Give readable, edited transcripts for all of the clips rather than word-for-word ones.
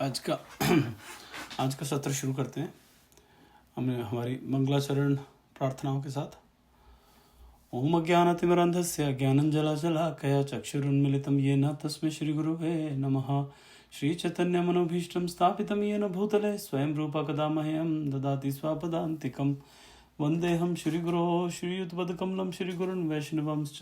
आज का आज का सत्र शुरू करते हैं हमने हमारी मंगलाचरण प्रार्थनाओं के साथ। ओम अज्ञानतिमिरन्धस्य ज्ञानञ्जलाशलाकया चक्षुरुन्मिलितं येन तस्मै श्रीगुरुवे नमः। श्रीचैतन्यमनोभीष्टं स्थापितं येन भूतले स्वयं रूपा कदा मह्यं ददाति स्वापदान्तिकं। वन्देऽहं श्रीगुरो श्रीयुतपदकमलं श्रीगुरुन् वैष्णवंश्च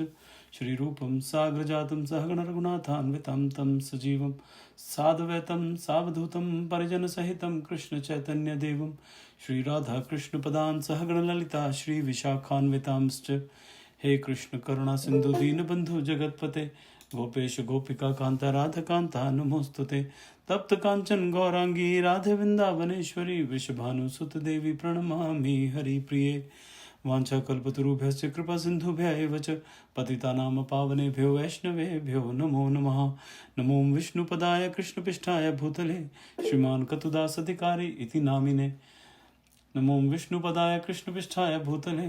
श्रीरूपं साग्रजातं सहगणरघुनाथान्वितं तं सजीवं साद्वैतं सावधूतं परिजनसहितं कृष्णचैतन्यदेवं श्रीराधाकृष्णपदान् सहगणललिता श्रीविशाखान्वितांश्च। हे कृष्ण करुणा सिंधु दीनबंधु जगतपते गोपेश गोपिका कांता राधाकांता नमोस्तुते। तप्त कांचन गौरांगी राधे वृंदावनेश्वरी वृषभानुसुत देवी प्रणमामि हरिप्रिये। वाञ्छाकल्पतरुभ्यश्च कृपा सिन्धुभ्य एव च पतितानां पावनेभ्यो वैष्णवेभ्यो नमो नमः। नमो विष्णुपदाय कृष्णपिष्ठाय भूतले श्रीमान् कतुदासधिकारी इति नामिने। नमो विष्णुपदाय कृष्णपिष्ठाय भूतले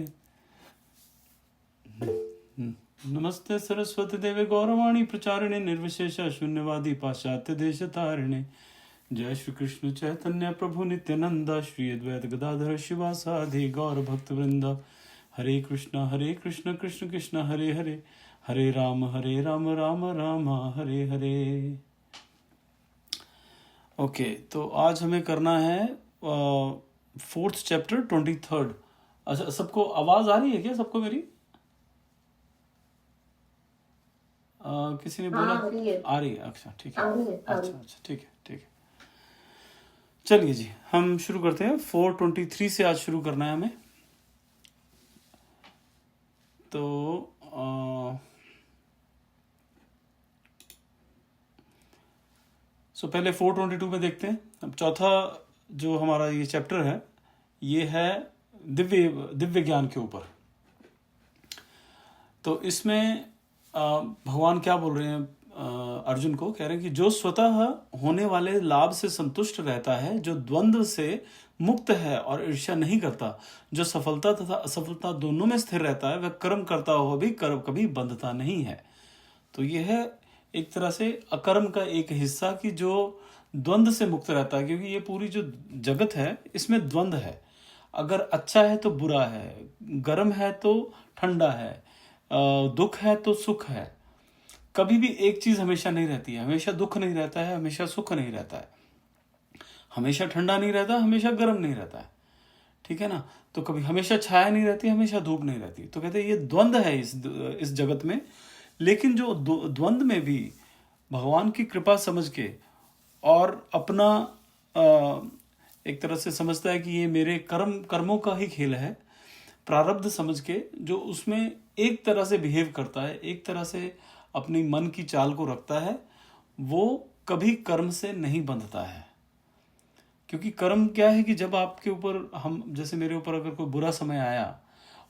नमस्ते सरस्वती देवे गौरवाणी प्रचारिणे निर्विशेष शून्यवादी पाश्चात्य देश तारिणे। जय श्री कृष्ण चैतन्य प्रभु नित्यानंद श्री अद्वैत गदाधर शिवासादि गौर भक्त वृंद। हरे कृष्ण कृष्ण कृष्ण हरे हरे हरे राम राम राम हरे हरे। ओके, तो आज हमें करना है 4th चैप्टर 23rd। अच्छा, सबको आवाज आ रही है क्या? सबको मेरी किसी ने बोला आ रही है? अच्छा ठीक है, अच्छा ठीक है ठीक है। चलिए जी, हम शुरू करते हैं। 423 से आज शुरू करना है हमें। तो पहले 422 में देखते हैं। अब चौथा जो हमारा ये चैप्टर है ये है दिव्य ज्ञान के ऊपर। तो इसमें भगवान क्या बोल रहे हैं? अर्जुन को कह रहे हैं कि जो स्वतः होने वाले लाभ से संतुष्ट रहता है, जो द्वंद्व से मुक्त है और ईर्ष्या नहीं करता, जो सफलता तथा असफलता दोनों में स्थिर रहता है, वह कर्म करता हुआ भी कर्म कभी बंधता नहीं है। तो यह है एक तरह से अकर्म का एक हिस्सा कि जो द्वंद्व से मुक्त रहता है, क्योंकि ये पूरी जो जगत है इसमें द्वंद्व है। अगर अच्छा है तो बुरा है, गर्म है तो ठंडा है, दुख है तो सुख है। कभी भी एक चीज हमेशा नहीं रहती है। हमेशा दुख नहीं रहता है, हमेशा सुख नहीं रहता है, हमेशा ठंडा नहीं रहता, हमेशा गर्म नहीं रहता है, ठीक है ना। तो कभी हमेशा छाया नहीं रहती, हमेशा धूप नहीं रहती। तो कहते हैं ये द्वंद्व है इस जगत में। लेकिन जो द्वंद्व में भी भगवान की कृपा समझ के और अपना एक तरह से समझता है कि ये मेरे कर्मों का ही खेल है, प्रारब्ध समझ के जो उसमें एक तरह से बिहेव करता है, एक तरह से अपनी मन की चाल को रखता है, वो कभी कर्म से नहीं बंधता है। क्योंकि कर्म क्या है कि जब आपके ऊपर, हम जैसे मेरे ऊपर अगर कोई बुरा समय आया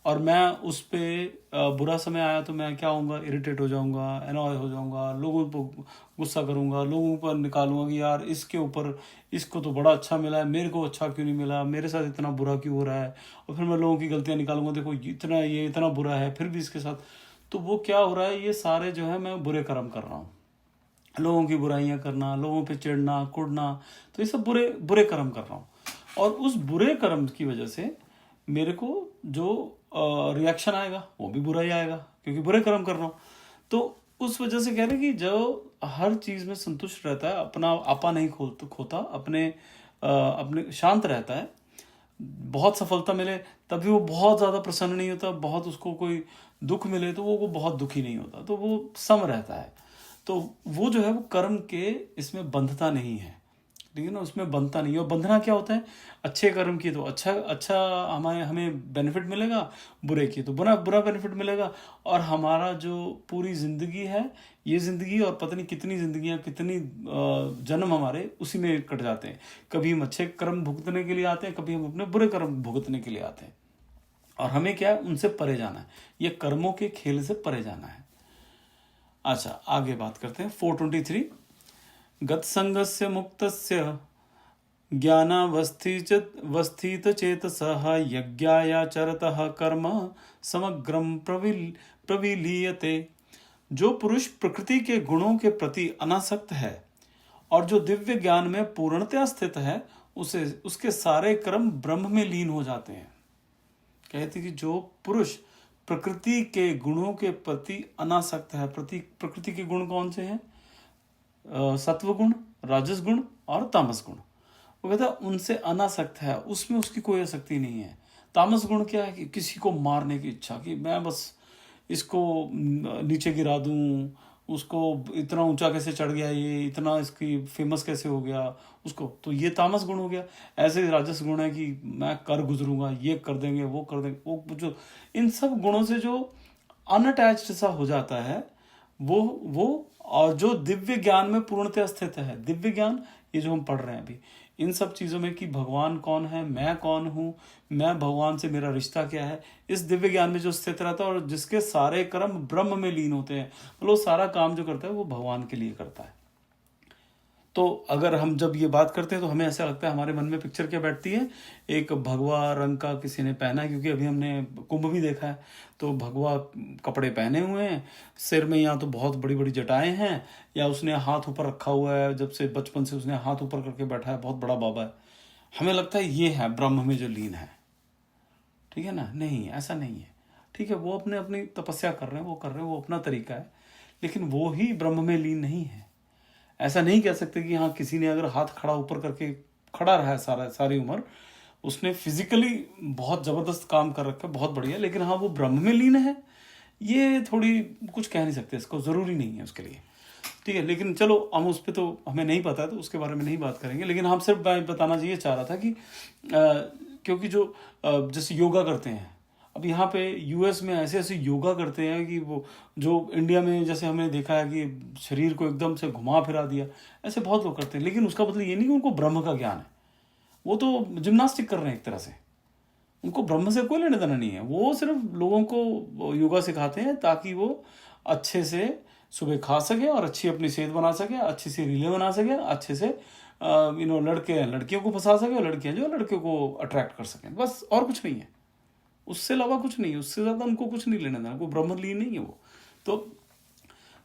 और मैं उस पे बुरा समय आया तो मैं क्या होऊंगा? इरिटेट हो जाऊंगा, एनॉय हो जाऊंगा, लोगों पर गुस्सा करूंगा, लोगों पर निकालूंगा कि यार इसके ऊपर, इसको तो बड़ा अच्छा मिला है, मेरे को अच्छा क्यों नहीं मिला, मेरे साथ इतना बुरा क्यों हो रहा है। और फिर मैं लोगों की गलतियां निकालूंगा, देखो ये इतना बुरा है फिर भी इसके साथ। तो वो क्या हो रहा है? ये सारे जो है मैं बुरे कर्म कर रहा हूँ। लोगों की बुराइयां करना, लोगों पे चिढ़ना कुड़ना, तो ये सब बुरे कर्म कर रहा हूँ। और उस बुरे कर्म की वजह से मेरे को जो रिएक्शन आएगा वो भी बुरा ही आएगा, क्योंकि बुरे कर्म कर रहा हूँ। तो उस वजह से कह रहे हैं कि जो हर चीज में संतुष्ट रहता है, अपना आपा नहीं खोता, अपने शांत रहता है, बहुत सफलता मिले तभी वो बहुत ज्यादा प्रसन्न नहीं होता, बहुत उसको कोई दुख मिले तो वो बहुत दुखी नहीं होता, तो वो सम रहता है। तो वो जो है वो कर्म के इसमें बंधता नहीं है, ठीक है ना, उसमें बंधता नहीं है। और बंधना क्या होता है? अच्छे कर्म की तो अच्छा हमें बेनिफिट मिलेगा, बुरे की तो बुरा बेनिफिट मिलेगा। और हमारा जो पूरी जिंदगी है, ये जिंदगी और पता नहीं कितनी जिंदगियां, कितनी जन्म हमारे उसी में कट जाते हैं। कभी हम अच्छे कर्म भुगतने के लिए आते हैं, कभी हम अपने बुरे कर्म भुगतने के लिए आते हैं। और हमें क्या है? उनसे परे जाना है, ये कर्मों के खेल से परे जाना है। अच्छा, आगे बात करते हैं 423। गतसंगस्य मुक्तस्य ज्ञानावस्थितचेतसः यज्ञायाचरतः कर्म समग्रं प्रविलीयते। जो पुरुष प्रकृति के गुणों के प्रति अनासक्त है और जो दिव्य ज्ञान में पूर्णतया स्थित है उसे उसके सारे कर्म ब्रह्म में लीन हो जाते हैं। कहते कि जो पुरुष प्रकृति के गुणों के प्रति अनासक्त है, प्रकृति के गुण कौन से हैं? सत्व गुण, राजस गुण और तामस गुण। वो कहता है उनसे अनासक्त है, उसमें उसकी कोई आसक्ति नहीं है। तामस गुण क्या है? कि किसी को मारने की इच्छा, कि मैं बस इसको नीचे गिरा दूं, उसको इतना ऊंचा कैसे चढ़ गया, ये इतना इसकी फेमस कैसे हो गया उसको, तो ये तामस गुण हो गया। ऐसे ही राजस गुण है कि मैं कर गुजरूंगा, ये कर देंगे, वो कर देंगे, वो जो इन सब गुणों से जो अनअटैच्ड सा हो जाता है वो और जो दिव्य ज्ञान में पूर्णतया स्थित है। दिव्य ज्ञान ये जो हम पढ़ रहे हैं अभी, इन सब चीज़ों में कि भगवान कौन है, मैं कौन हूँ, मैं भगवान से मेरा रिश्ता क्या है, इस दिव्य ज्ञान में जो स्थित रहता है और जिसके सारे कर्म ब्रह्म में लीन होते हैं, मतलब सारा काम जो करता है वो भगवान के लिए करता है। तो अगर हम जब ये बात करते हैं तो हमें ऐसा लगता है, हमारे मन में पिक्चर क्या बैठती है? एक भगवा रंग का किसी ने पहना है, क्योंकि अभी हमने कुंभ भी देखा है, तो भगवा कपड़े पहने हुए हैं, सिर में या तो बहुत बड़ी बड़ी जटाएं हैं, या उसने हाथ ऊपर रखा हुआ है, जब से बचपन से उसने हाथ ऊपर करके बैठा है, बहुत बड़ा बाबा है। हमें लगता है ये है ब्रह्म में जो लीन है। ठीक है ना? नहीं, ऐसा नहीं है। ठीक है, वो अपने अपनी तपस्या कर रहे हैं, वो कर रहे हैं, वो अपना तरीका है, लेकिन वो ही ब्रह्म में लीन नहीं है। ऐसा नहीं कह सकते कि हाँ किसी ने अगर हाथ खड़ा ऊपर करके खड़ा रहा है सारी उम्र, उसने फिजिकली बहुत ज़बरदस्त काम कर रखा है, बहुत बढ़िया, लेकिन हाँ वो ब्रह्म में लीन है, ये थोड़ी कुछ कह नहीं सकते, इसको ज़रूरी नहीं है उसके लिए। ठीक है, लेकिन चलो हम उस पर तो हमें नहीं पता है तो उसके बारे में नहीं बात करेंगे, लेकिन हम सिर्फ बताना चाहिए चाह रहा था कि क्योंकि जो जैसे योगा करते हैं, अब यहाँ पे यूएस में ऐसे ऐसे योगा करते हैं कि वो जो इंडिया में जैसे हमने देखा है कि शरीर को एकदम से घुमा फिरा दिया, ऐसे बहुत लोग करते हैं, लेकिन उसका मतलब ये नहीं कि उनको ब्रह्म का ज्ञान है, वो तो जिम्नास्टिक कर रहे हैं एक तरह से, उनको ब्रह्म से कोई लेना देना नहीं है। वो सिर्फ लोगों को योगा सिखाते हैं ताकि वो अच्छे से सुबह खा सके और अच्छी अपनी सेहत बना सके, अच्छी सी रीलें बना सके, अच्छे से लड़के लड़कियों को फंसा सके और लड़कियां जो लड़कियों को अट्रैक्ट कर सकें, बस, और कुछ नहीं है, उससे अलावा कुछ नहीं है, उससे ज़्यादा उनको कुछ नहीं लेना देना, वो ब्रह्मलीन नहीं है वो।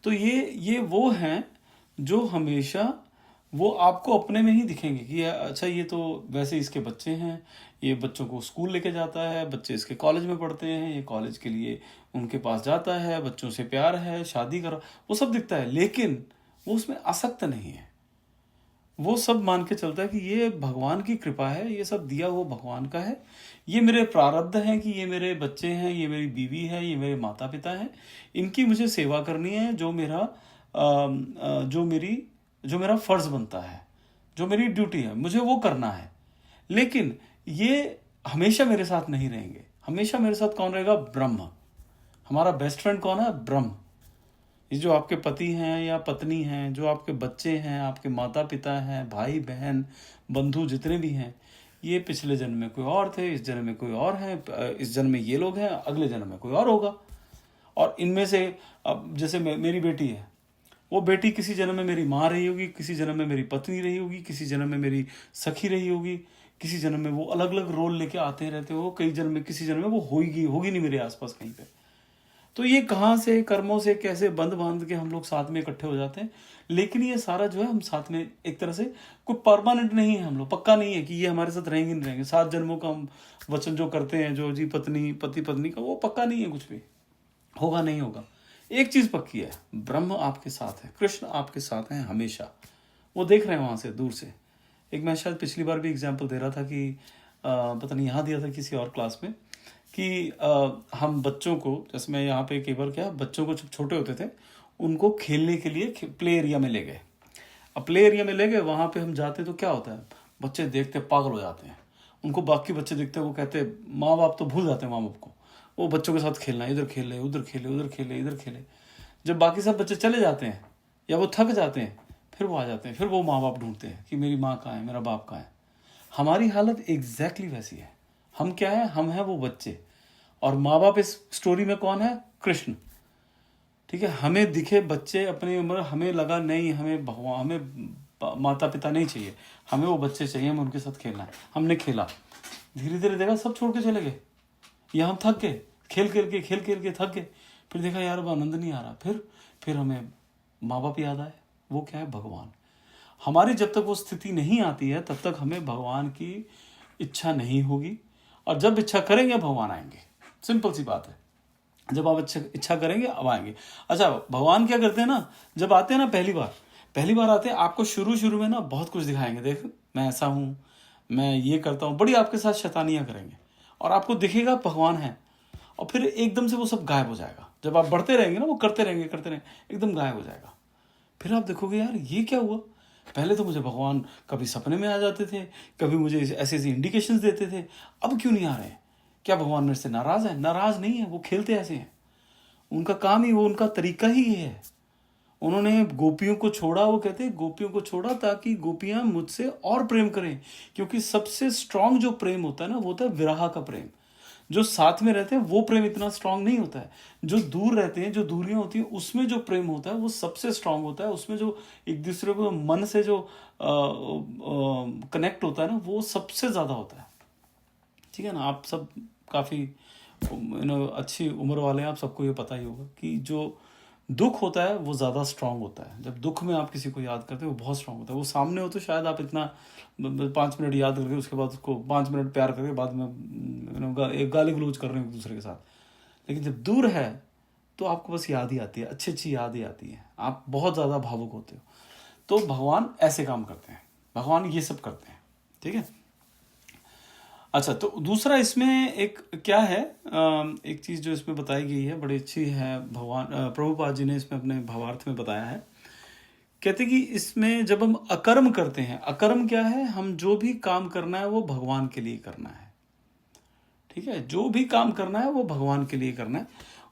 तो ये वो हैं जो हमेशा वो आपको अपने में ही दिखेंगे कि अच्छा ये तो वैसे इसके बच्चे हैं, ये बच्चों को स्कूल लेके जाता है, बच्चे इसके कॉलेज में पढ़ते हैं, ये कॉलेज के लिए उनके पास जाता है, बच्चों से प्यार है, शादी कर, वो सब दिखता है, लेकिन वो उसमें आसक्त नहीं है। वो सब मान के चलता है कि ये भगवान की कृपा है, ये सब दिया हुआ भगवान का है, ये मेरे प्रारब्ध हैं कि ये मेरे बच्चे हैं, ये मेरी बीवी है, ये मेरे माता पिता हैं, इनकी मुझे सेवा करनी है, जो मेरा फर्ज बनता है, जो मेरी ड्यूटी है, मुझे वो करना है। लेकिन ये हमेशा मेरे साथ नहीं रहेंगे। हमेशा मेरे साथ कौन रहेगा? ब्रह्म। हमारा बेस्ट फ्रेंड कौन है? ब्रह्म। ये जो आपके पति हैं या पत्नी हैं, जो आपके बच्चे हैं, आपके माता पिता हैं, भाई बहन बंधु जितने भी हैं, ये पिछले जन्म में कोई और थे, इस जन्म में कोई और हैं, इस जन्म में ये लोग हैं, अगले जन्म में कोई और होगा। और इनमें से अब जैसे मेरी बेटी है, वो बेटी किसी जन्म में मेरी माँ रही होगी, किसी जन्म में मेरी पत्नी रही होगी, किसी जन्म में मेरी सखी रही होगी, किसी जन्म में वो अलग अलग रोल लेके आते रहते हो, कई जन्म में, किसी जन्म में वो होगी नहीं मेरे आसपास कहीं पे। तो ये कहाँ से, कर्मों से कैसे बंध बांध के हम लोग साथ में इकट्ठे हो जाते हैं। लेकिन ये सारा जो है हम साथ में एक तरह से कोई परमानेंट नहीं है, हम लोग पक्का नहीं है कि ये हमारे साथ रहेंगे नहीं रहेंगे। 7 जन्मों का हम वचन जो करते हैं, जो जी पति पत्नी का, वो पक्का नहीं है, कुछ भी होगा नहीं होगा। एक चीज पक्की है, ब्रह्म आपके साथ है, कृष्ण आपके साथ हैं हमेशा, वो देख रहे हैं वहां से दूर से। एक मैं शायद पिछली बार भी एग्जाम्पल दे रहा था कि पता नहीं यहाँ दिया था किसी और क्लास में, कि हम बच्चों को, जैसे मैं यहाँ पे कई बार क्या, बच्चों को जब छोटे होते थे उनको खेलने के लिए प्ले एरिया में ले गए। अब प्ले एरिया में ले गए, वहाँ पे हम जाते तो क्या होता है, बच्चे देखते पागल हो जाते हैं, उनको बाकी बच्चे देखते हैं, वो कहते माँ बाप तो भूल जाते हैं माँ बाप को, वो बच्चों के साथ खेलना, इधर खेले उधर खेले, उधर खेले इधर खेले। जब बाकी सब बच्चे चले जाते हैं या वो थक जाते हैं, फिर वो आ जाते हैं, फिर वो माँ बाप ढूंढते हैं कि मेरी माँ कहाँ है, मेरा बाप कहाँ है। हमारी हालत एग्जैक्टली वैसी है। हम क्या है? हम हैं वो बच्चे, और माँ बाप इस स्टोरी में कौन है? कृष्ण। ठीक है, हमें दिखे बच्चे अपनी उम्र, हमें लगा नहीं हमें भगवान, हमें माता पिता नहीं चाहिए, हमें वो बच्चे चाहिए, हमें उनके साथ खेलना है। हमने खेला, धीरे धीरे देखा सब छोड़ के चले गए, या हम थक गए, खेल खेल के थक गए, फिर देखा यार अब आनंद नहीं आ रहा, फिर हमें माँ बाप याद आए। वो क्या है? भगवान। हमारी जब तक वो स्थिति नहीं आती है तब तक हमें भगवान की इच्छा नहीं होगी, और जब इच्छा करेंगे भगवान आएंगे। सिंपल सी बात है, जब आप इच्छा करेंगे अब आएंगे। अच्छा, भगवान क्या करते हैं ना, जब आते हैं ना पहली बार आते हैं, आपको शुरू में ना बहुत कुछ दिखाएंगे, देख मैं ऐसा हूँ, मैं ये करता हूँ, बड़ी आपके साथ शैतानियाँ करेंगे, और आपको दिखेगा भगवान है, और फिर एकदम से वो सब गायब हो जाएगा। जब आप बढ़ते रहेंगे ना, वो करते रहेंगे एकदम गायब हो जाएगा। फिर आप देखोगे यार ये क्या हुआ, पहले तो मुझे भगवान कभी सपने में आ जाते थे, कभी मुझे ऐसे ऐसे इंडिकेशंस देते थे, अब क्यों नहीं आ रहे हैं? क्या भगवान मेरे से नाराज है? नाराज नहीं है, वो खेलते ऐसे हैं, उनका काम ही वो, उनका तरीका ही ये है। उन्होंने गोपियों को छोड़ा, वो कहते हैं गोपियों को छोड़ा ताकि गोपियां मुझसे और प्रेम करें, क्योंकि सबसे स्ट्रांग जो प्रेम होता है ना, वो होता है विरह का प्रेम। जो साथ में रहते हैं वो प्रेम इतना स्ट्रांग नहीं होता है, जो दूर रहते हैं, जो दूरियां होती हैं, उसमें जो प्रेम होता है वो सबसे स्ट्रांग होता है। उसमें जो एक दूसरे को मन से जो कनेक्ट होता है ना, वो सबसे ज़्यादा होता है। ठीक है ना, आप सब काफ़ी अच्छी उम्र वाले हैं, आप सबको ये पता ही होगा कि जो दुख होता है वो ज़्यादा स्ट्रांग होता है। जब दुख में आप किसी को याद करते हो वो बहुत स्ट्रांग होता है। वो सामने हो तो शायद आप इतना 5 मिनट याद करके उसके बाद उसको 5 मिनट प्यार करके बाद में एक गाली गलौज कर रहे हो एक दूसरे के साथ, लेकिन जब दूर है तो आपको बस याद ही आती है, अच्छी याद ही आती है, आप बहुत ज़्यादा भावुक होते हो। तो भगवान ऐसे काम करते हैं, भगवान ये सब करते हैं। ठीक है। अच्छा, तो दूसरा इसमें एक क्या है, एक चीज़ जो इसमें बताई गई है बड़ी अच्छी है, भगवान प्रभुपाद जी ने इसमें अपने भावार्थ में बताया है। कहते कि इसमें जब हम अकर्म करते हैं, अकर्म क्या है, हम जो भी काम करना है वो भगवान के लिए करना है। ठीक है, जो भी काम करना है वो भगवान के लिए करना है।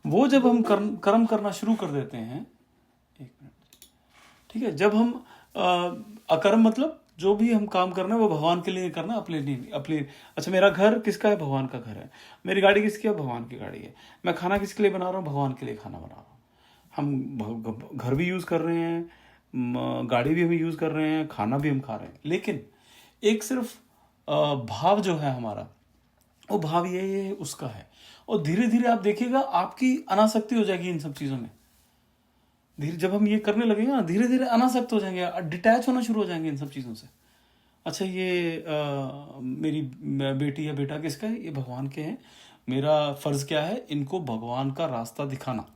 वो जब हम कर्म करना शुरू कर देते हैं, एक मिनट, ठीक है, जब हम अकर्म मतलब जो भी हम काम करना है वो भगवान के लिए करना, अपने लिए अपने। अच्छा, मेरा घर किसका है? भगवान का घर है। मेरी गाड़ी किसकी है? भगवान की गाड़ी है। मैं खाना किसके लिए बना रहा हूँ? भगवान के लिए खाना बना रहा हूँ। हम घर भी यूज़ कर रहे हैं, गाड़ी भी हम यूज़ कर रहे हैं, खाना भी हम खा रहे हैं, लेकिन एक सिर्फ भाव जो है हमारा, वो भाव ये उसका है। और धीरे धीरे आप देखिएगा आपकी अनासक्ति हो जाएगी इन सब चीज़ों में। धीरे जब हम ये करने लगेंगे ना, धीरे धीरे अनासक्त हो जाएंगे, डिटैच होना शुरू हो जाएंगे इन सब चीज़ों से। अच्छा, ये मेरी बेटी या बेटा किसका है? ये भगवान के हैं। मेरा फ़र्ज़ क्या है? इनको भगवान का रास्ता दिखाना।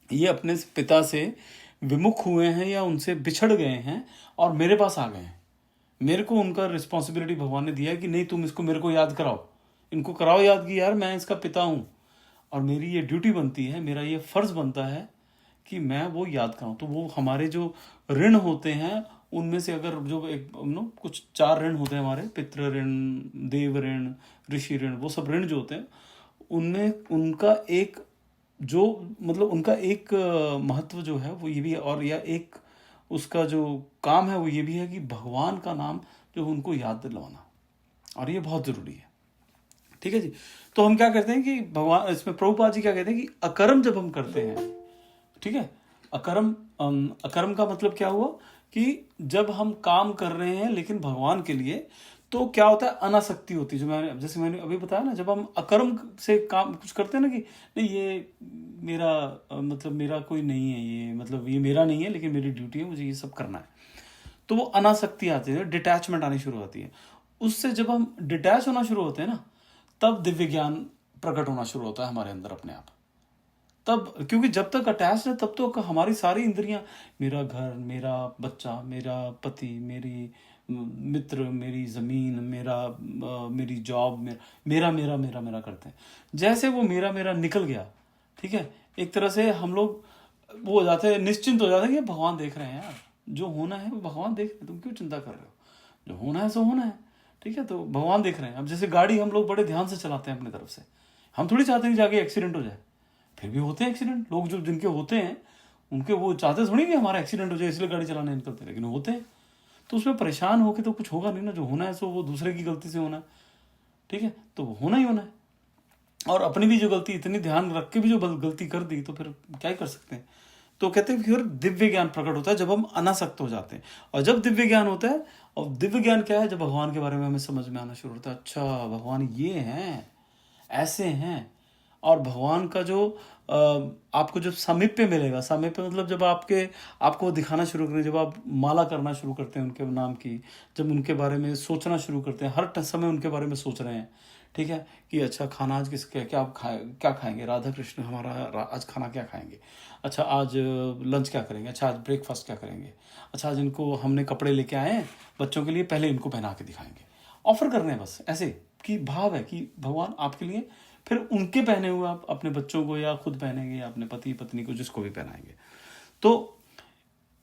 ये अपने पिता से विमुख हुए हैं या उनसे बिछड़ गए हैं और मेरे पास आ गए हैं। मेरे को उनका रिस्पॉन्सिबिलिटी भगवान ने दिया है कि नहीं, तुम इसको मेरे को याद कराओ, इनको कराओ याद कि यार मैं इसका पिता हूँ, और मेरी ये ड्यूटी बनती है, मेरा ये फ़र्ज़ बनता है कि मैं वो याद कराऊँ। तो वो हमारे जो ऋण होते हैं उनमें से अगर जो एक कुछ 4 ऋण होते हैं हमारे, पितृ ऋण, देव ऋण, ऋषि ऋण, वो सब ऋण जो होते हैं उनमें उनका एक जो मतलब उनका एक महत्व जो है वो ये भी है, और या एक उसका जो काम है वो ये भी है कि भगवान का नाम जो उनको याद दिलवाना, और ये बहुत ज़रूरी है। ठीक है जी। तो हम क्या करते हैं कि भगवान, इसमें प्रभुपाद जी क्या कहते हैं कि अकर्म जब हम करते हैं, ठीक है, अकर्म का मतलब क्या हुआ कि जब हम काम कर रहे हैं लेकिन भगवान के लिए, तो क्या होता है, अनासक्ति होती है। जैसे मैंने अभी बताया ना, जब हम अकर्म से काम कुछ करते हैं ना कि नहीं ये मेरा मतलब मेरा कोई नहीं है, ये मतलब ये मेरा नहीं है लेकिन मेरी ड्यूटी है, मुझे ये सब करना है, तो वो अनासक्ति आती है, डिटैचमेंट आनी शुरू होती है। उससे जब हम डिटैच होना शुरू होते हैं ना, तब दिव्य ज्ञान प्रकट होना शुरू होता है हमारे अंदर अपने आप। तब, क्योंकि जब तक अटैच है तब तो हमारी सारी इंद्रियां, मेरा घर, मेरा बच्चा, मेरा पति, मेरी मित्र, मेरी ज़मीन, मेरी जॉब, मेरा मेरा मेरा मेरा करते हैं। जैसे वो मेरा मेरा निकल गया, ठीक है, एक तरह से हम लोग वो हो जाते हैं, निश्चिंत हो जाते हैं कि भगवान देख रहे हैं यार, जो होना है वो भगवान देख रहे हैं, तुम क्यों चिंता कर रहे हो, जो होना है सो होना है। ठीक है, तो भगवान देख रहे हैं। अब जैसे गाड़ी हम लोग बड़े ध्यान से चलाते हैं अपनी तरफ से, हम थोड़ी चाहते हैं जाके एक्सीडेंट हो जाए, फिर भी होते हैं एक्सीडेंट। लोग जो जिनके होते हैं उनके वो चाहते थोड़ी कि हमारा एक्सीडेंट हो जाए इसलिए गाड़ी चलाने निकलते हैं, लेकिन होते हैं। तो उसमें परेशान होके तो कुछ होगा नहीं ना, जो होना है सो वो दूसरे की गलती से होना है। ठीक है, तो वो होना ही होना है। और अपनी भी जो गलती, इतनी ध्यान रख के भी जो गलती कर दी, तो फिर क्या ही कर सकते हैं। तो कहते हैं फिर दिव्य ज्ञान प्रकट होता है जब हम अनासक्त हो जाते हैं। और जब दिव्य ज्ञान होता है, और दिव्य ज्ञान क्या है, जब भगवान के बारे में हमें समझ में आना शुरू होता है, अच्छा भगवान ये हैं, ऐसे हैं, और भगवान का जो आपको जब सामीप्य मिलेगा, सामीप्य मतलब जब आपको वो दिखाना शुरू करें, जब आप माला करना शुरू करते हैं उनके नाम की, जब उनके बारे में सोचना शुरू करते हैं, हर समय उनके बारे में सोच रहे हैं, ठीक है, कि अच्छा खाना आज क्या खाएंगे, राधा कृष्ण हमारा आज खाना क्या खाएंगे, अच्छा आज लंच क्या करेंगे, अच्छा आज ब्रेकफास्ट क्या करेंगे, अच्छा आज इनको हमने कपड़े लेके आए हैं बच्चों के लिए, पहले इनको पहना के दिखाएंगे, ऑफर कर रहे हैं बस ऐसे कि भाव है कि भगवान आपके लिए, फिर उनके पहने हुए आप अपने बच्चों को या खुद पहनेंगे या अपने पति पत्नी को, जिसको भी पहनाएंगे। तो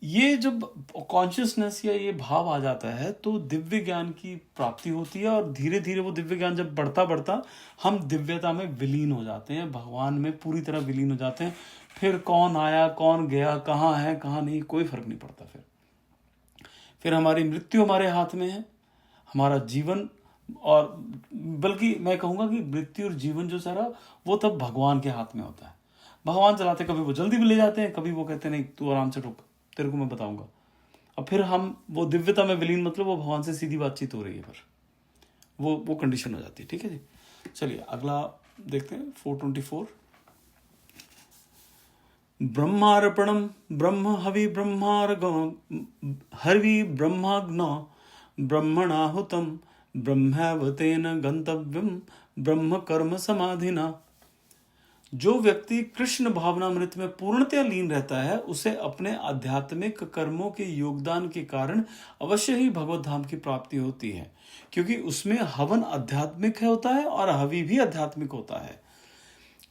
ये जब कॉन्शियसनेस या ये भाव आ जाता है तो दिव्य ज्ञान की प्राप्ति होती है, और धीरे धीरे वो दिव्य ज्ञान जब बढ़ता बढ़ता हम दिव्यता में विलीन हो जाते हैं, भगवान में पूरी तरह विलीन हो जाते हैं। फिर कौन आया कौन गया, कहाँ है कहाँ नहीं, कोई फर्क नहीं पड़ता। फिर हमारी मृत्यु हमारे हाथ में है, हमारा जीवन, और बल्कि मैं कहूँगा कि मृत्यु और जीवन जो सारा वो तब भगवान के हाथ में होता है। भगवान चलाते, कभी वो जल्दी भी ले जाते हैं, कभी वो कहते हैं नहीं तू आराम से रुक, तेरे को मैं बताऊंगा। अब फिर हम वो दिव्यता में विलीन, मतलब वो भगवान से सीधी बातचीत हो रही है, फिर वो कंडीशन हो जाती है। ठीक है जी, चलिए अगला देखते हैं 424। ब्रह्मार्पणम ब्रह्म हवि हरि ब्रह्माग्न ब्रह्मणाहुतम ब्रह्मैवतेन गंतव्यम ब्रह्म कर्म समाधिना। जो व्यक्ति कृष्ण भावनामृत में पूर्णतया लीन रहता है उसे अपने आध्यात्मिक कर्मों के योगदान के कारण अवश्य ही भगवत धाम की प्राप्ति होती है, क्योंकि उसमें हवन आध्यात्मिक होता है और हवि भी आध्यात्मिक होता है।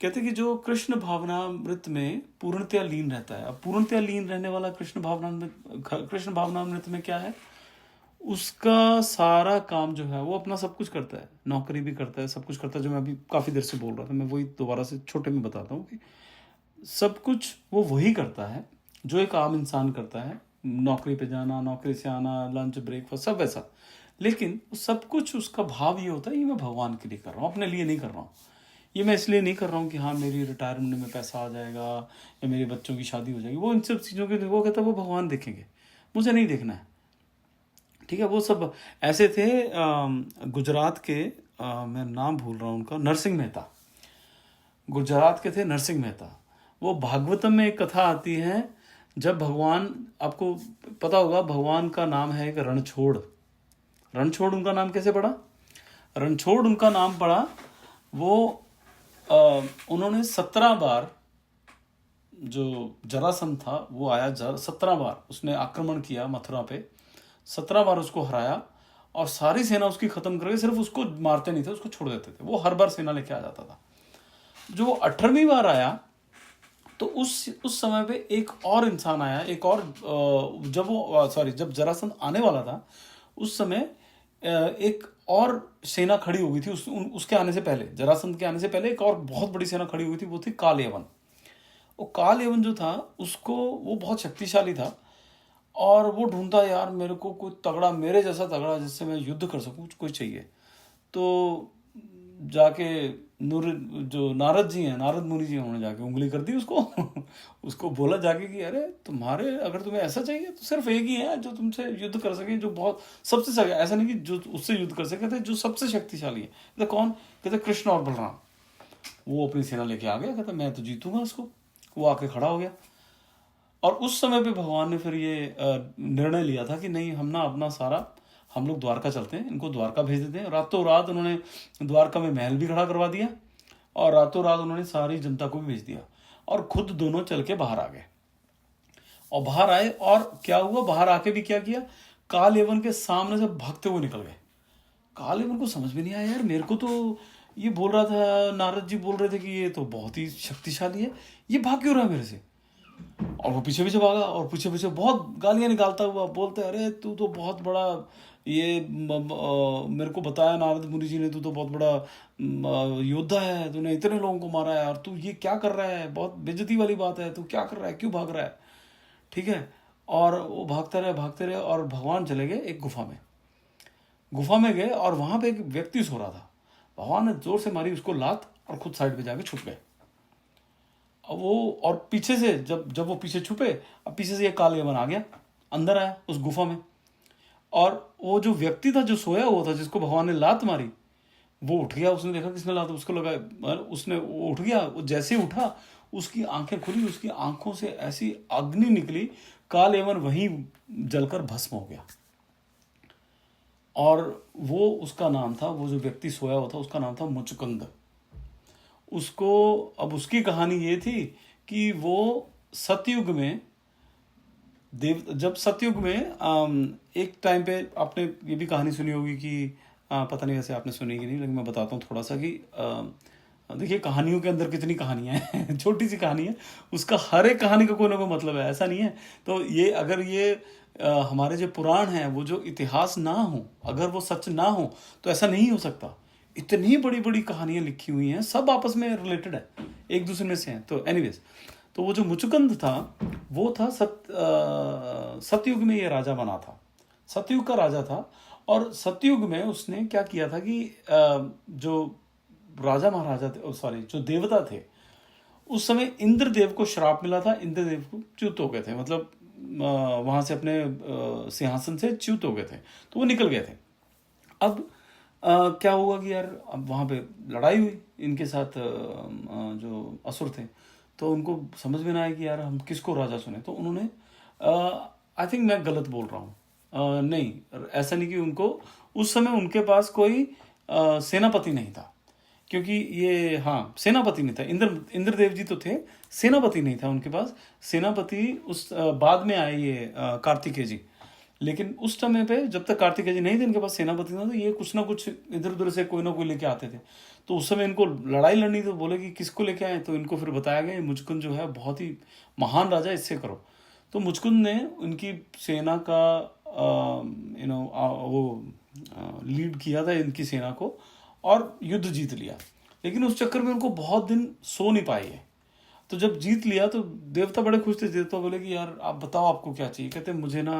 कहते हैं कि जो कृष्ण भावनामृत में पूर्णतया लीन रहता है, अब पूर्णतया लीन रहने वाला कृष्ण भावनामृत में क्या है, उसका सारा काम जो है वो अपना सब कुछ करता है, नौकरी भी करता है, सब कुछ करता है। जो मैं अभी काफ़ी देर से बोल रहा था, मैं वही दोबारा से छोटे में बताता हूँ कि सब कुछ वो वही करता है जो एक आम इंसान करता है, नौकरी पे जाना, नौकरी से आना, लंच ब्रेकफास्ट सब वैसा। लेकिन सब कुछ उसका भाव ये होता है ये मैं भगवान के लिए कर रहा हूँ, अपने लिए नहीं कर रहा हूँ। ये मैं इसलिए नहीं कर रहा हूँ कि हाँ मेरी रिटायरमेंट में पैसा आ जाएगा या मेरे बच्चों की शादी हो जाएगी, वो इन सब चीज़ों के वो कहता है वो भगवान देखेंगे, मुझे नहीं देखना है। ठीक है, वो सब ऐसे थे। गुजरात के मैं नाम भूल रहा हूँ उनका, नरसिंह मेहता, गुजरात के थे नरसिंह मेहता। वो भागवतम में एक कथा आती है, जब भगवान, आपको पता होगा भगवान का नाम है एक रणछोड़। रणछोड़ उनका नाम कैसे पड़ा? रणछोड़ उनका नाम पड़ा, वो उन्होंने 17 बार, जो जरासंध था वो आया, 17 बार उसने आक्रमण किया मथुरा पे, 17 बार उसको हराया, और सारी सेना उसकी खत्म करके सिर्फ उसको मारते नहीं थे, उसको छोड़ देते थे। वो हर बार सेना लेके आ जाता था। जो वो 18वीं बार आया तो उस समय पे एक और इंसान आया, एक और जब जरासंध आने वाला था उस समय एक और सेना खड़ी हो गई थी। उसके आने से पहले, जरासंध के आने से पहले एक और बहुत बड़ी सेना खड़ी हुई थी, वो थी काल यवन। वो काल यवन जो था उसको, वो बहुत शक्तिशाली था, और वो ढूंढता यार मेरे को कोई तगड़ा, मेरे जैसा तगड़ा जिससे मैं युद्ध कर सकूं, कोई चाहिए। तो जाके जो नारद जी हैं, नारद मुनि जी, उन्होंने जाके उंगली कर दी उसको उसको बोला जाके कि अरे अगर तुम्हें ऐसा चाहिए तो सिर्फ एक ही है जो तुमसे युद्ध कर सके, जो बहुत सबसे सके, ऐसा नहीं कि जो उससे युद्ध कर सके, जो सबसे शक्तिशाली है। कहते कौन? कहते कृष्ण और बलराम। वो अपनी सेना लेके आ गया, कहता मैं तो जीतूंगा उसको। वो आके खड़ा हो गया, और उस समय पे भगवान ने फिर ये निर्णय लिया था कि नहीं, हम लोग द्वारका चलते हैं, इनको द्वारका भेज देते हैं। रातों रात उन्होंने द्वारका में महल भी खड़ा करवा दिया, और रातों रात उन्होंने सारी जनता को भी भेज दिया, और खुद दोनों चल के बाहर आ गए। और बाहर आए, और क्या हुआ, बाहर आके भी क्या किया, काल यवन के सामने से भागते हुए निकल गए। काल यवन को समझ में नहीं आया, यार मेरे को तो ये बोल रहा था, नारद जी बोल रहे थे कि ये तो बहुत ही शक्तिशाली है, ये भाग क्यों रहा है मेरे से? और वो पीछे पीछे भागा, और पीछे पीछे बहुत गालियां निकालता हुआ बोलते, अरे तू तो बहुत बड़ा ये मेरे को बताया नारद मुनि जी ने, तू तो बहुत बड़ा योद्धा है, तूने इतने लोगों को मारा है, और तू ये क्या कर रहा है, बहुत बेइज्जती वाली बात है, तू क्या कर रहा है, क्यों भाग रहा है? ठीक है, और वो भागते रहे, और भगवान चले गए एक गुफा में गए, और वहां पे एक व्यक्ति सो रहा था। भगवान ने जोर से मारी उसको लात, और खुद साइड पे जाके छुप गए। वो, और पीछे से जब वो पीछे छुपे, अब पीछे से ये काल यवन आ गया, अंदर आया उस गुफा में, और वो जो व्यक्ति था जो सोया हुआ था, जिसको भगवान ने लात मारी, वो उठ गया, उसने देखा किसने लाया, तो उसको लगा, उसने वो उठ गया, वो जैसे ही उठा उसकी आंखें खुली, उसकी आंखों से ऐसी अग्नि निकली, काल यवन वहीं जलकर भस्म हो गया। और वो उसका नाम था, वो जो व्यक्ति सोया हुआ था उसका नाम था मुचुकुंद। उसको, अब उसकी कहानी ये थी कि वो सतयुग में जब सतयुग में एक टाइम पे, आपने ये भी कहानी सुनी होगी कि पता नहीं वैसे आपने सुनी कि नहीं, लेकिन मैं बताता हूँ थोड़ा सा कि देखिए कहानियों के अंदर कितनी कहानियां हैं छोटी सी कहानी है, उसका हर एक कहानी का कोई ना कोई मतलब है, ऐसा नहीं है। तो ये अगर ये हमारे जो पुराण हैं वो जो इतिहास ना हो, अगर वो सच ना हो तो ऐसा नहीं हो सकता। इतनी बड़ी बड़ी कहानियां लिखी हुई हैं, सब आपस में रिलेटेड है, एक दूसरे में से हैं। तो एनीवेज, तो वो जो मुचुकुंद था वो था सतयुग में ये राजा बना था, सतयुग का राजा था। और सतयुग में उसने क्या किया था कि जो राजा महाराजा थे, सॉरी जो देवता थे, उस समय इंद्रदेव को श्राप मिला था, इंद्रदेव को च्युत हो गए थे, मतलब वहां से अपने सिंहासन से च्युत हो गए थे, तो वो निकल गए थे। अब क्या हुआ कि यार अब वहाँ पे लड़ाई हुई इनके साथ, जो असुर थे, तो उनको समझ में ना आया कि यार हम किसको राजा चुने। तो उन्होंने, आई थिंक मैं गलत बोल रहा हूँ, नहीं ऐसा नहीं कि उनको उस समय उनके पास कोई सेनापति नहीं था, क्योंकि ये, हाँ सेनापति नहीं था, इंद्रदेव जी तो थे, सेनापति नहीं था उनके पास। सेनापति उस बाद में आए ये कार्तिकेय जी, लेकिन उस समय पे जब तक कार्तिकेय जी नहीं थे इनके पास सेनापति था, तो ये कुछ ना कुछ इधर उधर से कोई ना कोई लेके आते थे। तो उस समय इनको लड़ाई लड़नी, तो बोले कि किसको लेके आए, तो इनको फिर बताया गया मुचकुंद जो है बहुत ही महान राजा, इससे करो। तो मुचकुंद ने उनकी सेना का वो लीड किया था इनकी सेना को, और युद्ध जीत लिया। लेकिन उस चक्कर में उनको बहुत दिन सो नहीं पाए है। तो जब जीत लिया तो देवता बड़े खुश थे, देवता बोले कि यार आप बताओ आपको क्या चाहिए। कहते मुझे ना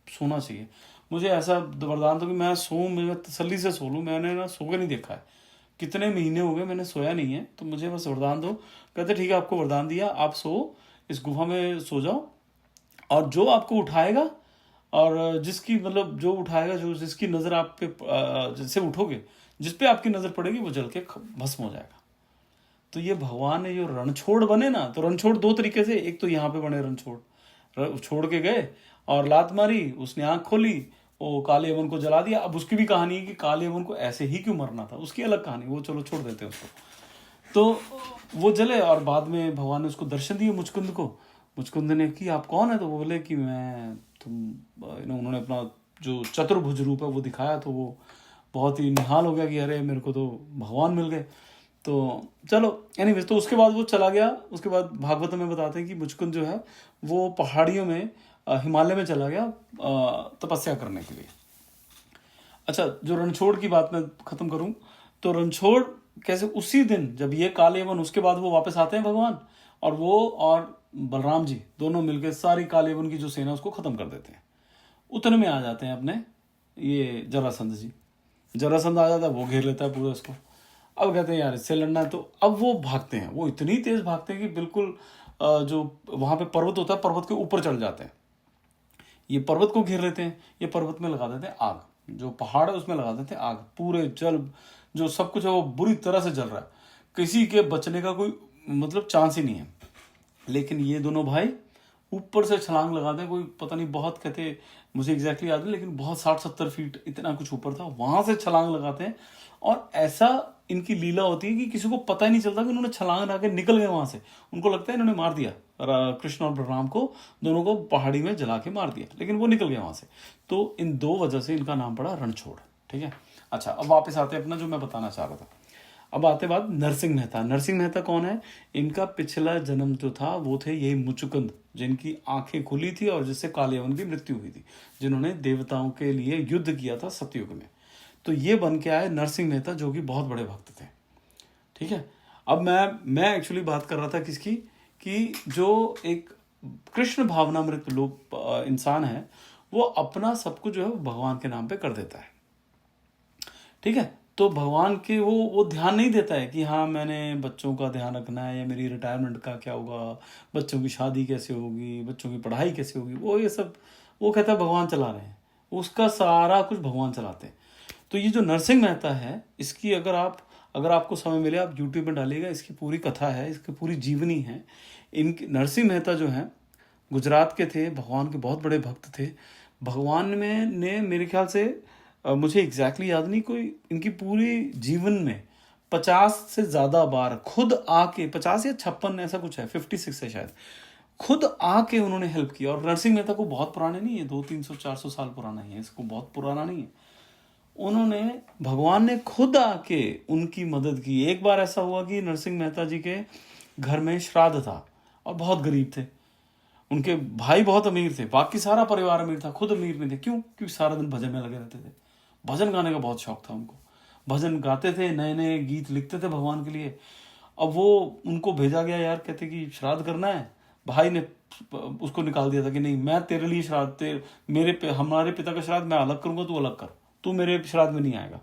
सोना चाहिए, मुझे ऐसा वरदान दो कि मैं सोऊं, मैं तसल्ली से सो लूँ, मैंने ना सो के नहीं देखा है, कितने महीने हो गए मैंने सोया नहीं है, तो मुझे बस वरदान दो। कहते ठीक है आपको वरदान दिया, आप सो, इस गुफा में सो जाओ, और जो आपको उठाएगा, और जिसकी मतलब जो उठाएगा, जो जिसकी नज़र आप पे जिससे उठोगे, जिस पे आपकी नज़र पड़ेगी वो जल के भस्म हो जाएगा। तो ये भगवान ने जो रणछोड़ बने ना, तो रणछोड़ दो तरीके से, एक तो यहाँ पे बने रणछोड़, छोड़ के गए और लात मारी, उसने आंख खोली, वो काले यवन को जला दिया। अब उसकी भी कहानी है कि काले यवन को ऐसे ही क्यों मरना था, उसकी अलग कहानी, वो चलो छोड़ देते हैं उसको। तो वो जले, और बाद में भगवान ने उसको दर्शन दिए मुचकुंद को। मुचकुंद ने कि आप कौन है, तो वो बोले कि मैं तुम, उन्होंने अपना जो चतुर्भुज रूप है वो दिखाया, तो वो बहुत ही निहाल हो गया कि अरे मेरे को तो भगवान मिल गए। तो चलो एनीवेज, तो उसके बाद वो चला गया। उसके बाद भागवत में बताते हैं कि मुचकुंद जो है वो पहाड़ियों में, हिमालय में चला गया तपस्या करने के लिए। अच्छा, जो रणछोड़ की बात मैं खत्म करूं, तो रणछोड़ कैसे, उसी दिन जब ये कालेवन, उसके बाद वो वापस आते हैं भगवान, और वो और बलराम जी दोनों मिलकर सारी कालेवन की जो सेना उसको खत्म कर देते हैं। उतने में आ जाते हैं अपने ये जरासंध जी, जरासंध आ जाता है, वो घेर लेता है पूरा इसको। अब कहते हैं यार इससे लड़ना है, तो अब वो भागते हैं, वो इतनी तेज भागते हैं कि बिल्कुल जो वहां पे पर्वत होता है, पर्वत के ऊपर चढ़ जाते हैं। ये पर्वत को घेर लेते हैं, ये पर्वत में लगा देते हैं आग, जो पहाड़ है उसमें लगा देते हैं आग, पूरे जल जो सब कुछ है वो बुरी तरह से जल रहा है, किसी के बचने का कोई मतलब चांस ही नहीं है। लेकिन ये दोनों भाई ऊपर से छलांग लगाते हैं, कोई पता नहीं बहुत, कहते मुझे एग्जैक्टली याद नहीं, लेकिन बहुत 60-70 फीट इतना कुछ ऊपर था, वहां से छलांग लगाते हैं। और ऐसा इनकी लीला होती है कि किसी को पता ही नहीं चलता कि उन्होंने छलांग लगा के निकल गए वहां से। उनको लगता है इन्होंने मार दिया कृष्ण और बलराम को, दोनों को पहाड़ी में जला के मार दिया, लेकिन वो निकल गए वहां से। तो इन दो वजह से इनका नाम पड़ा रणछोड़। ठीक है, अच्छा अब वापस आते हैं अपना जो मैं बताना चाह रहा था। अब आते बात नरसिंह मेहता। नरसिंह मेहता कौन है, इनका पिछला जन्म जो था वो थे यही मुचुकुंद, जिनकी आंखें खुली थी और जिससे काले यवन की मृत्यु हुई थी, जिन्होंने देवताओं के लिए युद्ध किया था सतयुग में। तो ये बन के आए नरसिंह मेहता, जो कि बहुत बड़े भक्त थे। ठीक है, अब मैं एक्चुअली बात कर रहा था किसकी, कि जो एक कृष्ण भावनामृत लोग इंसान है, वो अपना सब कुछ जो है भगवान के नाम पे कर देता है। ठीक है, तो भगवान के वो ध्यान नहीं देता है कि हाँ मैंने बच्चों का ध्यान रखना है, या मेरी रिटायरमेंट का क्या होगा, बच्चों की शादी कैसे होगी, बच्चों की पढ़ाई कैसे होगी, वो ये सब वो कहता है भगवान चला रहे हैं, उसका सारा कुछ भगवान चलाते हैं। तो ये जो नरसिंह मेहता है, इसकी अगर आपको समय मिले आप यूट्यूब में डालिएगा, इसकी पूरी कथा है, इसकी पूरी जीवनी है। इनकी नरसिंह मेहता जो है गुजरात के थे, भगवान के बहुत बड़े भक्त थे। भगवान में ने मेरे ख्याल से मुझे एग्जैक्टली याद नहीं, कोई इनकी पूरी जीवन में 50 से ज़्यादा बार खुद आके, 50 या 56 ऐसा कुछ है, 56 है शायद, खुद आके उन्होंने हेल्प किया। और नरसिंह मेहता को बहुत पुराने नहीं है, 200-300-400 साल पुराना ही है, इसको बहुत पुराना नहीं है। उन्होंने, भगवान ने खुद आके उनकी मदद की। एक बार ऐसा हुआ कि नरसिंह मेहता जी के घर में श्राद्ध था और बहुत गरीब थे, उनके भाई बहुत अमीर थे, बाकी सारा परिवार अमीर था, खुद अमीर नहीं थे। क्यों? क्योंकि सारा दिन भजन में लगे रहते थे, भजन गाने का बहुत शौक था उनको, भजन गाते थे, नए नए गीत लिखते थे भगवान के लिए। अब वो उनको भेजा गया, यार कहते कि श्राद्ध करना है, भाई ने उसको निकाल दिया था कि नहीं, मैं तेरे लिए श्राद्ध, हमारे पिता का श्राद्ध मैं अलग करूंगा, तू अलग कर, तू मेरे श्राद्ध में नहीं आएगा।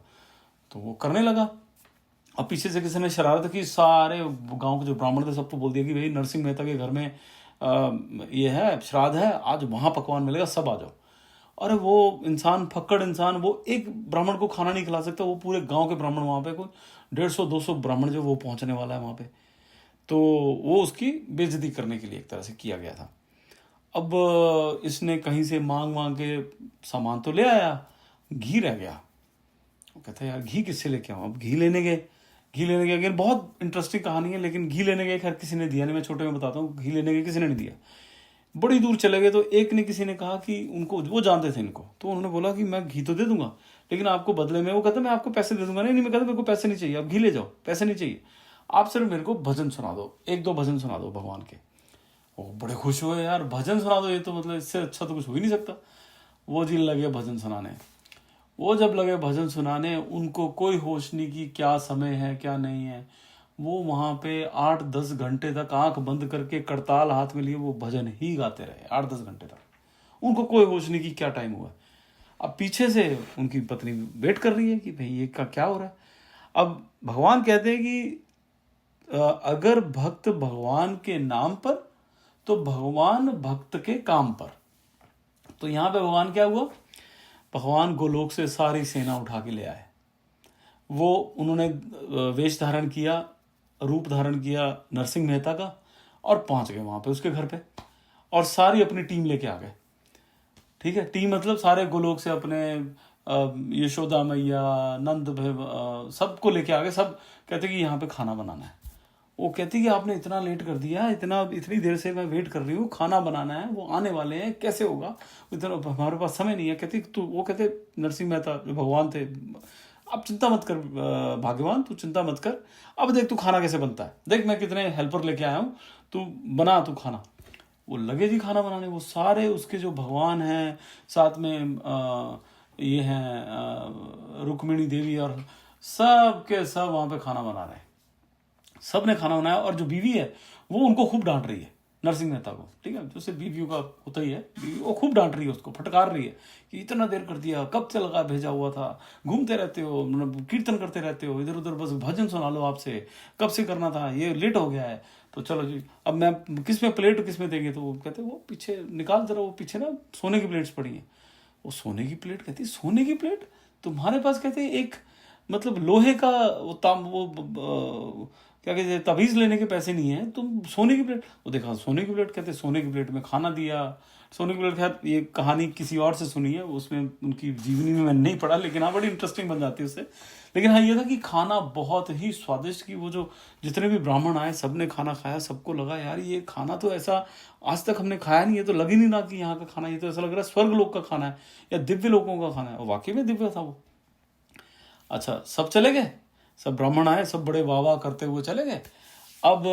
तो वो करने लगा। अब पीछे से किसी ने शरारत की, सारे गांव के जो ब्राह्मण थे सबको बोल दिया कि भाई नरसिंह मेहता के घर में ये है, श्राद्ध है, आज वहाँ पकवान मिलेगा, सब आ जाओ। अरे वो इंसान, फक्कड़ इंसान, वो एक ब्राह्मण को खाना नहीं खिला सकता, वो पूरे गांव के ब्राह्मण, वहाँ पे कोई 150-200 ब्राह्मण जो वो पहुँचने वाला है वहाँ पे, तो वो उसकी बेइज्जती करने के लिए एक तरह से किया गया था। अब इसने कहीं से मांग के सामान तो ले आया, घी रह गया। वो कहता है यार घी किससे लेके आऊँ? अब घी लेने गए, अगेन बहुत इंटरेस्टिंग कहानी है, लेकिन घी लेने गए, खैर किसी ने दिया नहीं, मैं छोटे में बताता हूँ, घी लेने गए किसी ने नहीं दिया। बड़ी दूर चले गए तो एक ने, किसी ने कहा कि उनको, वो जानते थे इनको, तो उन्होंने बोला कि मैं घी तो दे दूंगा, लेकिन आपको बदले में, वो कहता मैं आपको पैसे दे दूंगा। नहीं, मैं कहता मेरे को पैसे नहीं चाहिए, आप घी ले जाओ, पैसे नहीं चाहिए, आप सिर्फ मेरे को भजन सुना दो, 1-2 भजन सुना दो भगवान के। वो बड़े खुश हुए, यार भजन सुना दो, ये तो मतलब इससे अच्छा तो कुछ हो ही नहीं सकता। वो जी लगे भजन सुनाने। वो जब लगे भजन सुनाने, उनको कोई होश नहीं कि क्या समय है क्या नहीं है। वो वहाँ पे 8-10 घंटे तक आंख बंद करके करताल हाथ में लिए वो भजन ही गाते रहे, 8-10 घंटे तक। उनको कोई होश नहीं कि क्या टाइम हुआ। अब पीछे से उनकी पत्नी वेट कर रही है कि भाई ये क्या हो रहा है। अब भगवान कहते हैं कि अगर भक्त भगवान के नाम पर, तो भगवान भक्त के काम पर। तो यहाँ पे भगवान क्या हुआ, भगवान गोलोक से सारी सेना उठा के ले आए। वो उन्होंने वेश धारण किया, रूप धारण किया नरसिंह मेहता का, और पहुंच गए वहां पे उसके घर पे, और सारी अपनी टीम लेके आ गए। ठीक है, टीम मतलब सारे गोलोक से अपने यशोदा मैया, नंद सबको लेके आ गए। सब कहते कि यहाँ पे खाना बनाना है। वो कहती कि आपने इतना लेट कर दिया, इतनी देर से मैं वेट कर रही हूँ, खाना बनाना है, वो आने वाले हैं, कैसे होगा, इतना हमारे पास समय नहीं है। कहती तू, वो कहते नरसिंह मेहता जो भगवान थे, अब चिंता मत कर भाग्यवान, तू चिंता मत कर, अब देख तू खाना कैसे बनता है, देख मैं कितने हेल्पर लेके आया हूँ, तू बना तू खाना। वो लगे जी खाना बनाने। वो सारे उसके जो भगवान हैं, साथ में ये हैं रुक्मिणी देवी, और सब के सब वहाँ पे खाना बना रहे हैं। सब ने खाना बनाया, और जो बीवी है वो उनको खूब डांट रही है, नरसिंह मेहता को। ठीक है, जैसे बीवियों का होता ही है, बीवी वो खूब डांट रही है, उसको फटकार रही है कि इतना देर कर दिया, कब से लगा भेजा हुआ था, घूमते रहते हो, कीर्तन करते रहते हो, इधर उधर बस भजन सुना लो, आपसे कब से करना था, ये लेट हो गया है, तो चलो जी अब मैं किस में प्लेट किस में देंगे। तो वो कहते वो पीछे निकाल जरा, वो पीछे ना सोने की प्लेट्स पड़ी हैं। वो सोने की प्लेट, कहती सोने की प्लेट तुम्हारे पास, कहते एक मतलब लोहे का वो क्या कहते हैं, तवीज लेने के पैसे नहीं है, तुम सोने की प्लेट। वो देखा सोने की प्लेट, कहते सोने की प्लेट में खाना दिया। सोने की प्लेट, खैर ये कहानी किसी और से सुनी है, उसमें उनकी जीवनी में मैंने नहीं पढ़ा, लेकिन हाँ बड़ी इंटरेस्टिंग बन जाती है उससे। लेकिन हाँ ये था कि खाना बहुत ही स्वादिष्ट, कि वो जो जितने भी ब्राह्मण आए सबने खाना खाया, सबको लगा यार ये खाना तो ऐसा आज तक हमने खाया नहीं है, तो लग ही नहीं रहा कि यहाँ का खाना, ये तो ऐसा लग रहा है स्वर्ग लोक का खाना है या दिव्य लोगों का खाना है। और वाकई में दिव्य था वो। अच्छा, सब चले गए, सब ब्राह्मण आए, सब बड़े वाह वाह करते हुए चले गए। अब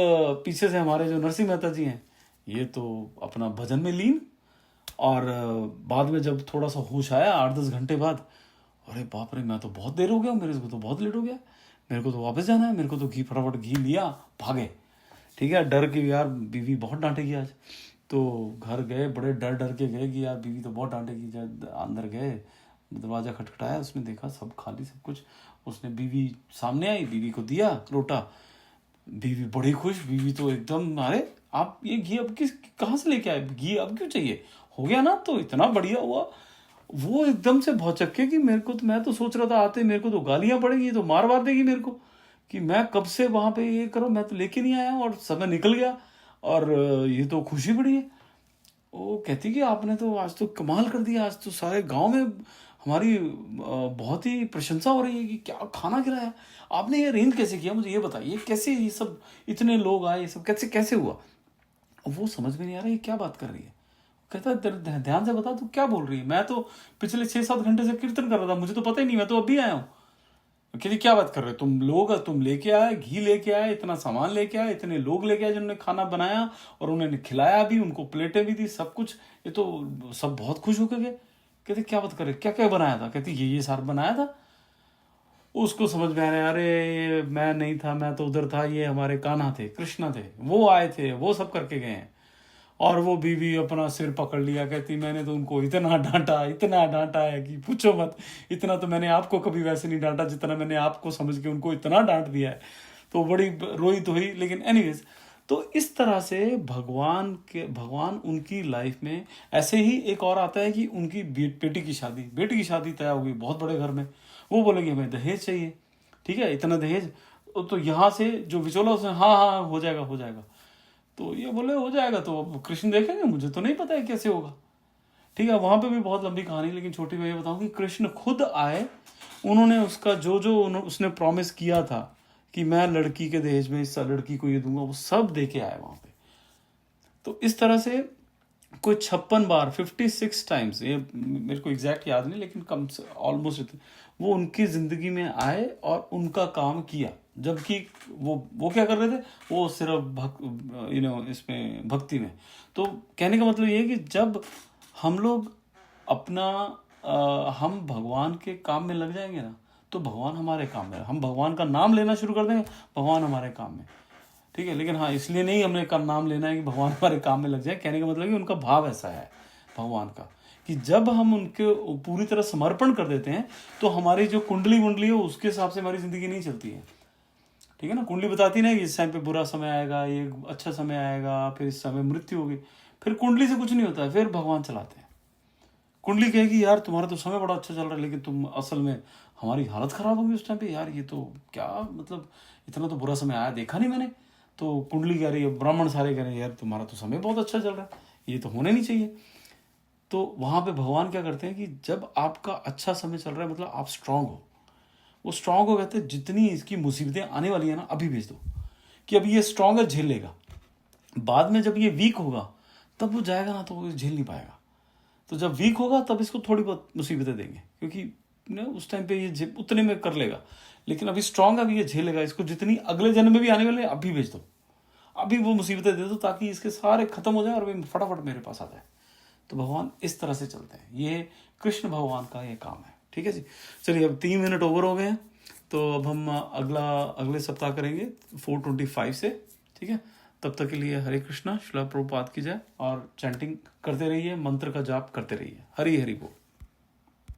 पीछे से हमारे जो नरसिंह मेहता जी हैं, ये तो अपना भजन में लीन। और बाद में जब थोड़ा सा होश आया 8-10 घंटे बाद, अरे बाप रे, मैं तो बहुत देर हो गया, मेरे को तो बहुत लेट हो गया, मेरे को तो वापस जाना है, मेरे को तो घी, फटाफट घी लिया, भागे। ठीक है, डर के यार बीवी बहुत डांटेगी आज, तो घर गए, बड़े डर के गए कि यार बीवी तो बहुत डांटेगी। जब अंदर गए, दरवाज़ा खटखटाया, उसने देखा सब खाली, सब कुछ। उसने, बीवी सामने आई, बीवी को दिया लोटा, बीवी बड़ी खुश, बीवी तो एकदम, अरे आप ये घी अब कहाँ से लेके आए, घी अब क्यों चाहिए, हो गया ना, तो इतना बढ़िया हुआ। वो एकदम से भौचक्के कि मेरे को तो, मैं तो सोच रहा था आते मेरे को तो गालियां पड़ेगी, तो मार वार देगी मेरे को, कि मैं कब से वहां पे ये करो, मैं तो लेके नहीं आया और समय निकल गया, और ये तो खुशी बड़ी है। वो कहती कि आपने तो आज तो कमाल कर दिया, आज तो सारे गांव में हमारी बहुत ही प्रशंसा हो रही है कि क्या खाना खिलाया आपने, ये अरेंज कैसे किया, मुझे ये बताइए, कैसे ये सब इतने लोग आए, ये सब कैसे कैसे हुआ। वो समझ में नहीं आ रहा ये क्या बात कर रही है। कहता है ध्यान से बता तू क्या बोल रही है, मैं तो पिछले 6-7 घंटे से कीर्तन कर रहा था, मुझे तो पता ही नहीं, मैं तो अभी आया हूँ। कहती क्या बात कर रहे हो तुम लोग, तुम लेके आए, घी लेके आए, इतना सामान लेके आए, इतने लोग लेके आए जिन्होंने खाना बनाया और उन्होंने खिलाया भी, उनको प्लेटें भी दी, सब कुछ, ये तो सब बहुत खुश होकर गए। कहते क्या बात कर रहे, क्या क्या बनाया था। कहती ये सारा बनाया था। उसको समझ में आ रहा है, अरे मैं नहीं था, मैं तो उधर था, ये हमारे कान्हा थे, कृष्णा थे, वो आए थे, वो सब करके गए हैं। और वो बीवी अपना सिर पकड़ लिया, कहती मैंने तो उनको इतना डांटा है कि पूछो मत, इतना तो मैंने आपको कभी वैसे नहीं डांटा जितना मैंने आपको समझ के उनको इतना डांट दिया है। तो बड़ी रोई तो हुई, लेकिन एनीवेज, तो इस तरह से भगवान उनकी लाइफ में, ऐसे ही एक और आता है कि उनकी बेटी की शादी तय हो गई बहुत बड़े घर में, वो बोलेंगे हमें दहेज चाहिए, ठीक है, इतना दहेज। तो यहाँ से जो विचोला उसने हाँ हाँ हो जाएगा हो जाएगा, तो ये बोले हो जाएगा, तो अब कृष्ण देखेंगे, मुझे तो नहीं पता है कैसे होगा, ठीक है। वहां पे भी बहुत लंबी कहानी, लेकिन छोटी मैं ये बताऊं कि कृष्ण खुद आए, उन्होंने उसका जो जो उसने प्रॉमिस किया था कि मैं लड़की के दहेज में इस लड़की को ये दूंगा, वो सब दे के आए वहां पे। तो इस तरह से कोई 56 बार 56 टाइम्स, ये मेरे को एग्जैक्ट याद नहीं, लेकिन कम से ऑलमोस्ट वो उनकी जिंदगी में आए और उनका काम किया। जबकि वो क्या कर रहे थे, वो सिर्फ इसमें भक्ति में। तो कहने का मतलब ये है कि जब हम लोग अपना हम भगवान के काम में लग जाएंगे ना, तो भगवान हमारे काम में, हम भगवान का नाम लेना शुरू कर देंगे, भगवान हमारे काम में, ठीक है। लेकिन हाँ, इसलिए नहीं हमने का नाम लेना है कि भगवान हमारे काम में लग जाए। कहने का मतलब कि उनका भाव ऐसा है भगवान का, कि जब हम उनके पूरी तरह समर्पण कर देते हैं, तो हमारी जो कुंडली है उसके हिसाब से हमारी जिंदगी नहीं चलती है, ठीक है ना। कुंडली बताती ना कि इस टाइम पे बुरा समय आएगा, ये अच्छा समय आएगा, फिर इस समय मृत्यु होगी। फिर कुंडली से कुछ नहीं होता है, फिर भगवान चलाते हैं। कुंडली कहेगी यार तुम्हारा तो समय बड़ा अच्छा चल रहा है, लेकिन तुम असल में हमारी हालत खराब होगी उस टाइम पे, यार ये तो क्या मतलब, इतना तो बुरा समय आया देखा नहीं मैंने। तो कुंडली कह रही है, ब्राह्मण सारे कह रहे हैं यार तुम्हारा तो समय बहुत अच्छा चल रहा है, ये तो होने नहीं चाहिए। तो वहां पे भगवान क्या करते हैं कि जब आपका अच्छा समय चल रहा है, मतलब आप स्ट्रांग हो, वो स्ट्रांग हो, कहते हैं जितनी इसकी मुसीबतें आने वाली है ना, अभी भेज दो, कि अभी ये स्ट्रांग है, झेल लेगा। बाद में जब ये वीक होगा, तब वो जाएगा ना, तो वो झेल नहीं पाएगा। तो जब वीक होगा तब इसको थोड़ी बहुत मुसीबतें देंगे, क्योंकि उस टाइम पे ये उतने में कर लेगा। लेकिन अभी स्ट्रांग है, अभी ये झेलेगा, इसको जितनी अगले जन्म में भी आने वाले अभी भेज दो, अभी वो मुसीबतें दे दो, ताकि इसके सारे खत्म हो जाए और वे फटाफट मेरे पास आ जाए। तो भगवान इस तरह से चलते हैं, ये कृष्ण भगवान का ये काम है, ठीक है जी। चलिए अब 3 मिनट ओवर हो गए हैं, तो अब हम अगले सप्ताह करेंगे 425 से, ठीक है। तब तक के लिए हरे कृष्णा, श्रील प्रभुपाद की जय, और चैंटिंग करते रहिए, मंत्र का जाप करते रहिए। हरि हरि बोल।